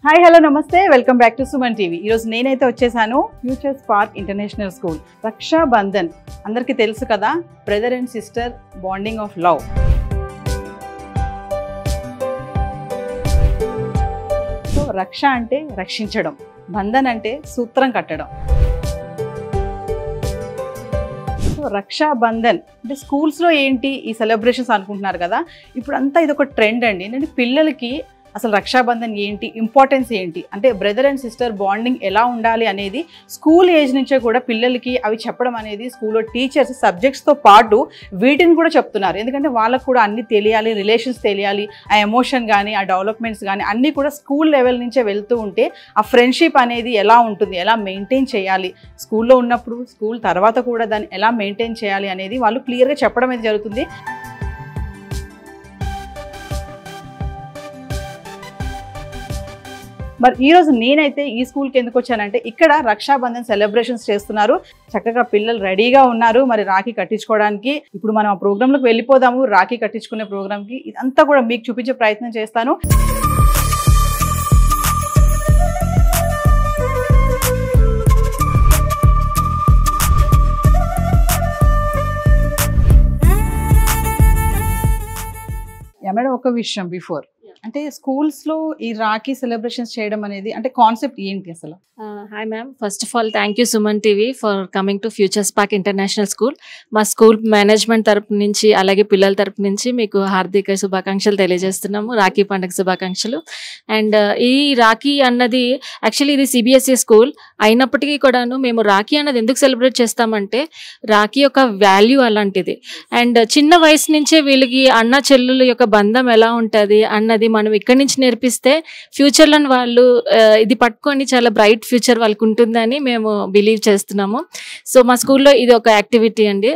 Hi hello నమస్తే welcome back to Suman TV. ఈరోజు నేనైతే వచ్చేసాను future spark international school. Raksha Bandhan అందరికీ తెలుసు కదా, brother and sister bonding of love. So రక్ష అంటే రక్షించడం, బంధన్ అంటే సూత్రం కట్టడం. సో రక్షా బంధన్ అంటే స్కూల్స్లో ఏంటి ఈ సెలబ్రేషన్స్ అనుకుంటున్నారు కదా, ఇప్పుడు అంతా ఇది ఒక ట్రెండ్ అండి. ఏంటంటే పిల్లలకి అసలు రక్షాబంధన్ ఏంటి, ఇంపార్టెన్స్ ఏంటి, అంటే బ్రదర్ అండ్ సిస్టర్ బాండింగ్ ఎలా ఉండాలి అనేది స్కూల్ ఏజ్ నుంచే కూడా పిల్లలకి అవి చెప్పడం అనేది స్కూల్లో టీచర్స్ సబ్జెక్ట్స్తో పాటు వీటిని కూడా చెప్తున్నారు. ఎందుకంటే వాళ్ళకు కూడా అన్నీ తెలియాలి, రిలేషన్స్ తెలియాలి, ఆ ఎమోషన్ కానీ ఆ డెవలప్మెంట్స్ కానీ అన్నీ కూడా స్కూల్ లెవెల్ నుంచే వెళ్తూ ఉంటే ఆ ఫ్రెండ్షిప్ అనేది ఎలా ఉంటుంది, ఎలా మెయింటైన్ చేయాలి, స్కూల్లో ఉన్నప్పుడు స్కూల్ తర్వాత కూడా దాన్ని ఎలా మెయింటైన్ చేయాలి అనేది వాళ్ళు క్లియర్గా చెప్పడం అనేది జరుగుతుంది. మరి ఈరోజు నేనైతే ఈ స్కూల్కి ఎందుకు వచ్చానంటే ఇక్కడ రక్షాబంధన్ సెలబ్రేషన్స్ చేస్తున్నారు. చక్కగా పిల్లలు రెడీగా ఉన్నారు మరి రాఖీ కట్టించుకోవడానికి. ఇప్పుడు మనం ఆ ప్రోగ్రాంలోకి వెళ్ళిపోదాము, రాఖీ కట్టించుకునే ప్రోగ్రామ్కి. ఇదంతా కూడా మీకు చూపించే ప్రయత్నం చేస్తాను. మేడం ఒక విషయం బిఫోర్, అంటే స్కూల్స్లో ఈ రాఖీ సెలబ్రేషన్స్ చేయడం అనేది అంటే కాన్సెప్ట్ ఏంటి అసలు? Hi ma'am, first of all thank you Suman TV for coming to future spark international school. మా స్కూల్ మేనేజ్మెంట్ తరపు నుంచి అలాగే పిల్లల తరపు నుంచి మీకు హార్దిక శుభాకాంక్షలు తెలియజేస్తున్నాము, రాఖీ పండుగ శుభాకాంక్షలు. అండ్ ఈ రాఖీ అన్నది యాక్చువల్లీ ఇది సిబిఎస్ఈ స్కూల్ అయినప్పటికీ కూడాను మేము రాఖీ అన్నది ఎందుకు సెలబ్రేట్ చేస్తామంటే రాఖీ యొక్క వాల్యూ అలాంటిది. అండ్ చిన్న వయసు నుంచే వీళ్ళకి అన్న చెల్లుల యొక్క బంధం ఎలా ఉంటుంది అన్నది మనం ఇక్కడి నుంచి నేర్పిస్తే ఫ్యూచర్లో వాళ్ళు ఇది పట్టుకొని చాలా బ్రైట్ ఫ్యూచర్ వాళ్ళకు ఉంటుందని మేము బిలీవ్ చేస్తున్నాము. సో మా స్కూల్లో ఇది ఒక యాక్టివిటీ అండి,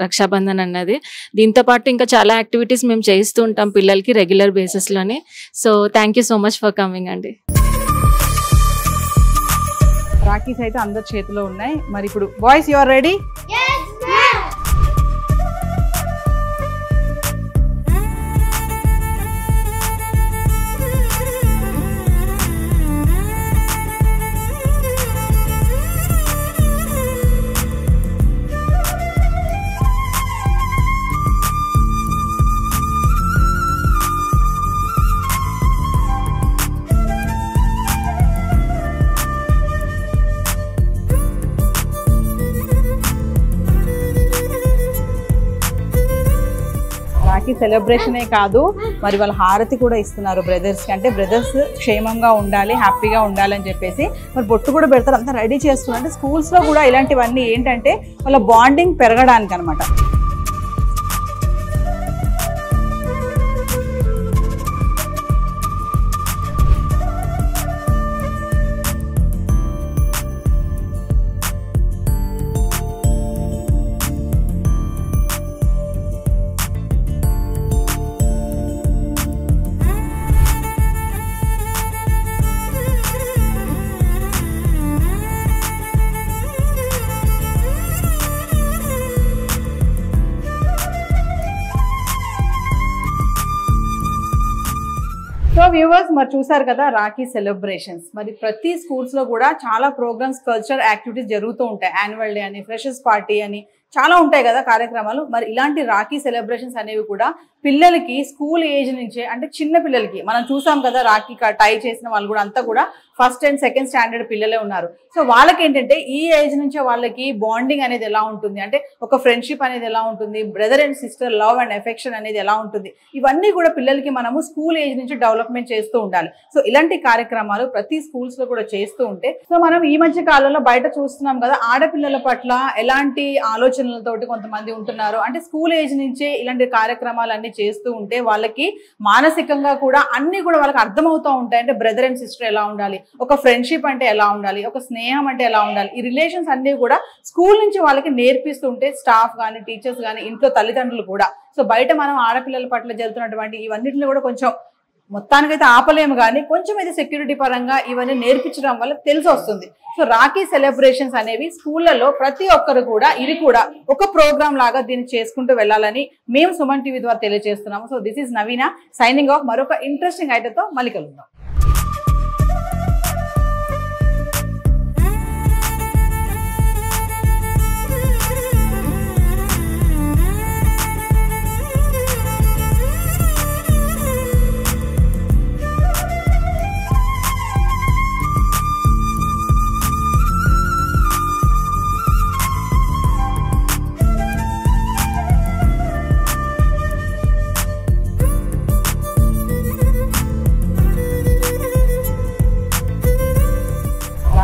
రక్షాబంధన్ అన్నది. దీంతో పాటు ఇంకా చాలా యాక్టివిటీస్ మేము చేయిస్తూ ఉంటాం పిల్లలకి రెగ్యులర్ బేసిస్లోని. So thank you so much for coming అండి. రాఖీస్ అయితే అందరి చేతిలో ఉన్నాయి. మరి ఇప్పుడు boys you are ready? Rakhi సెలబ్రేషనే కాదు, మరి వాళ్ళ హారతి కూడా ఇస్తున్నారు బ్రదర్స్కి. అంటే బ్రదర్స్ క్షేమంగా ఉండాలి, హ్యాపీగా ఉండాలి అని చెప్పేసి మరి బొట్టు కూడా పెడతారు, అంతా రెడీ చేస్తున్నారు. అంటే స్కూల్స్లో కూడా ఇలాంటివన్నీ ఏంటంటే వాళ్ళ బాండింగ్ పెరగడానికి అనమాట. సో వ్యూవర్స్ మరి చూసారు కదా రాఖీ సెలబ్రేషన్స్. మరి ప్రతి స్కూల్స్లో కూడా చాలా ప్రోగ్రామ్స్, కల్చరల్ యాక్టివిటీస్ జరుగుతూ ఉంటాయి. యాన్యువల్ డే అని, ఫ్రెషర్స్ పార్టీ అని చాలా ఉంటాయి కదా కార్యక్రమాలు. మరి ఇలాంటి రాఖీ సెలబ్రేషన్స్ అనేవి కూడా పిల్లలకి స్కూల్ ఏజ్ నుంచే, అంటే చిన్న పిల్లలకి మనం చూసాం కదా రాఖీ టై చేసిన వాళ్ళు కూడా అంతా కూడా ఫస్ట్ అండ్ సెకండ్ స్టాండర్డ్ పిల్లలే ఉన్నారు. సో వాళ్ళకి ఏంటంటే ఈ ఏజ్ నుంచే వాళ్ళకి బాండింగ్ అనేది ఎలా ఉంటుంది, అంటే ఒక ఫ్రెండ్షిప్ అనేది ఎలా ఉంటుంది, brother and sister love and affection అనేది ఎలా ఉంటుంది, ఇవన్నీ కూడా పిల్లలకి మనము స్కూల్ ఏజ్ నుంచి డెవలప్మెంట్ చేస్తూ ఉండాలి. సో ఇలాంటి కార్యక్రమాలు ప్రతి స్కూల్స్లో కూడా చేస్తూ ఉంటే, సో మనం ఈ మధ్య కాలంలో బయట చూస్తున్నాం కదా ఆడపిల్లల పట్ల ఎలాంటి ఆలోచనలతోటి కొంతమంది ఉంటున్నారు. అంటే స్కూల్ ఏజ్ నుంచే ఇలాంటి కార్యక్రమాలు అన్ని చేస్తూ ఉంటే వాళ్ళకి మానసికంగా కూడా అన్ని కూడా వాళ్ళకి అర్థమవుతూ ఉంటాయి. అంటే బ్రదర్ అండ్ సిస్టర్ ఎలా ఉండాలి, ఒక ఫ్రెండ్షిప్ అంటే ఎలా ఉండాలి, ఒక స్నేహం అంటే ఎలా ఉండాలి, ఈ రిలేషన్స్ అన్ని కూడా స్కూల్ నుంచి వాళ్ళకి నేర్పిస్తుంటే స్టాఫ్ కానీ టీచర్స్ కానీ ఇంట్లో తల్లిదండ్రులు కూడా. సో బయట మనం ఆడపిల్లల పట్ల జరుగుతున్నటువంటి ఇవన్నిటిని కూడా కొంచెం మొత్తానికైతే ఆపలేము, కానీ కొంచెం అయితే సెక్యూరిటీ పరంగా ఇవన్నీ నేర్పించడం వల్ల తెలిసి వస్తుంది. సో రాఖీ సెలబ్రేషన్స్ అనేవి స్కూళ్ళలో ప్రతి ఒక్కరు కూడా ఇది కూడా ఒక ప్రోగ్రామ్ లాగా దీన్ని చేసుకుంటూ వెళ్ళాలని మేము సుమన్ టీవీ ద్వారా తెలియజేస్తున్నాము. So this is Naveena signing off. మరొక ఇంట్రెస్టింగ్ ఐటమ్తో మళ్ళీ కలుద్దాం.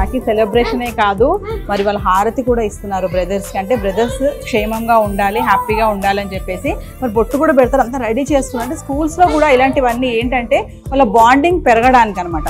రాఖీ సెలబ్రేషనే కాదు, మరి వాళ్ళ హారతి కూడా ఇస్తున్నారు బ్రదర్స్కి. అంటే బ్రదర్స్ క్షేమంగా ఉండాలి, హ్యాపీగా ఉండాలని చెప్పేసి మరి బొట్టు కూడా పెడతారు, అంతా రెడీ చేస్తున్నారు. అంటే స్కూల్స్లో కూడా ఇలాంటివన్నీ ఏంటంటే వాళ్ళ బాండింగ్ పెరగడానికి అనమాట.